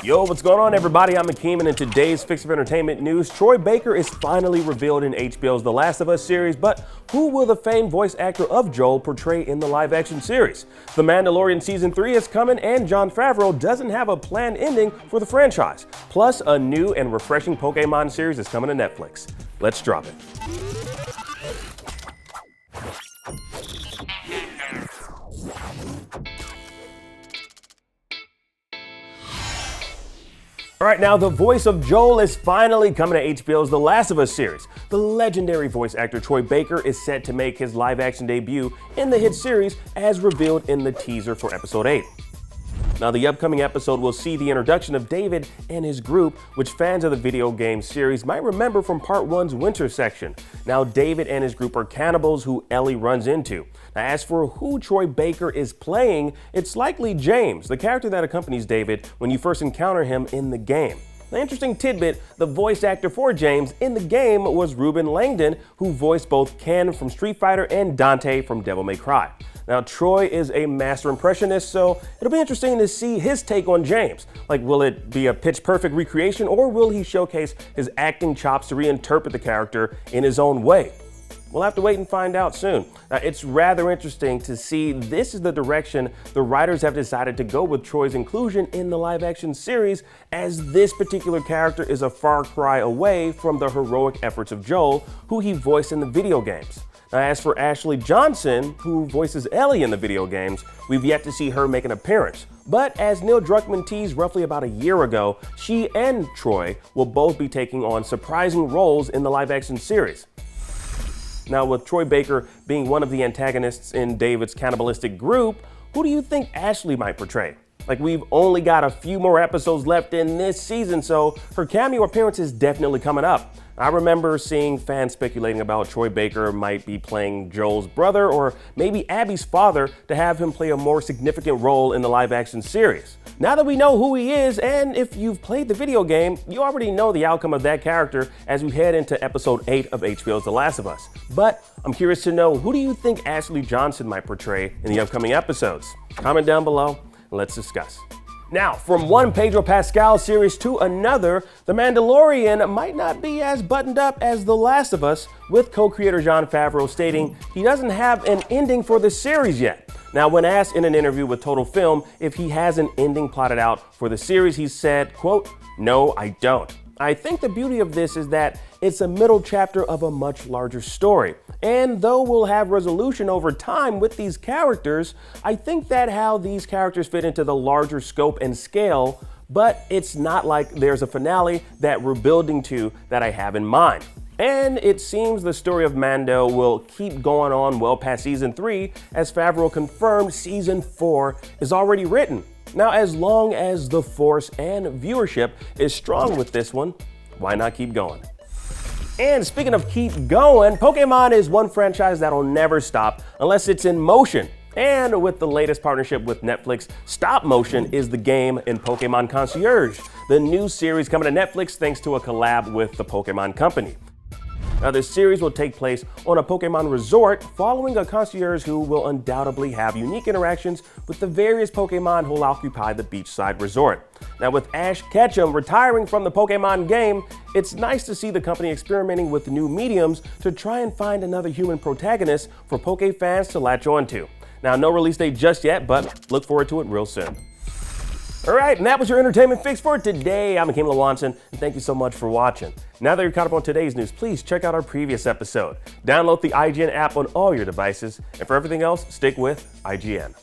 Yo, what's going on, everybody? I'm Akeem, and in today's Fix of Entertainment news, Troy Baker is finally revealed in HBO's The Last of Us series, but who will the famed voice actor of Joel portray in the live-action series? The Mandalorian Season 3 is coming, and Jon Favreau doesn't have a planned ending for the franchise. Plus, a new and refreshing Pokemon series is coming to Netflix. Let's drop it. All right, now the voice of Joel is finally coming to HBO's The Last of Us series. The legendary voice actor Troy Baker is set to make his live-action debut in the hit series as revealed in the teaser for episode 8. Now, the upcoming episode will see the introduction of David and his group, which fans of the video game series might remember from Part 1's Winter section. Now, David and his group are cannibals who Ellie runs into. Now, as for who Troy Baker is playing, it's likely James, the character that accompanies David when you first encounter him in the game. The interesting tidbit, the voice actor for James in the game was Ruben Langdon, who voiced both Ken from Street Fighter and Dante from Devil May Cry. Now, Troy is a master impressionist, so it'll be interesting to see his take on James. Like, will it be a pitch-perfect recreation, or will he showcase his acting chops to reinterpret the character in his own way? We'll have to wait and find out soon. Now, it's rather interesting to see this is the direction the writers have decided to go with Troy's inclusion in the live-action series, as this particular character is a far cry away from the heroic efforts of Joel, who he voiced in the video games. Now, as for Ashley Johnson, who voices Ellie in the video games, we've yet to see her make an appearance. But as Neil Druckmann teased roughly about a year ago, she and Troy will both be taking on surprising roles in the live-action series. Now, with Troy Baker being one of the antagonists in David's cannibalistic group, who do you think Ashley might portray? Like, we've only got a few more episodes left in this season, so her cameo appearance is definitely coming up. I remember seeing fans speculating about Troy Baker might be playing Joel's brother or maybe Abby's father to have him play a more significant role in the live-action series. Now that we know who he is, and if you've played the video game, you already know the outcome of that character as we head into episode 8 of HBO's The Last of Us. But I'm curious to know, who do you think Ashley Johnson might portray in the upcoming episodes? Comment down below and let's discuss. Now, from one Pedro Pascal series to another, The Mandalorian might not be as buttoned up as The Last of Us, with co-creator Jon Favreau stating he doesn't have an ending for the series yet. Now, when asked in an interview with Total Film if he has an ending plotted out for the series, he said, quote, "No, I don't. I think the beauty of this is that it's a middle chapter of a much larger story. And though we'll have resolution over time with these characters, I think that how these characters fit into the larger scope and scale, but it's not like there's a finale that we're building to that I have in mind." And it seems the story of Mando will keep going on well past season 3, as Favreau confirmed season 4 is already written. Now, as long as the force and viewership is strong with this one, why not keep going? And speaking of keep going, Pokemon is one franchise that'll never stop unless it's in motion. And with the latest partnership with Netflix, stop motion is the game in Pokemon Concierge, the new series coming to Netflix thanks to a collab with the Pokemon Company. Now, this series will take place on a Pokemon resort following a concierge who will undoubtedly have unique interactions with the various Pokemon who will occupy the beachside resort. Now, with Ash Ketchum retiring from the Pokemon game, it's nice to see the company experimenting with new mediums to try and find another human protagonist for Poke fans to latch onto. Now, no release date just yet, but look forward to it real soon. All right, and that was your entertainment fix for today. I'm Akeem Lawanson, and thank you so much for watching. Now that you're caught up on today's news, please check out our previous episode. Download the IGN app on all your devices, and for everything else, stick with IGN.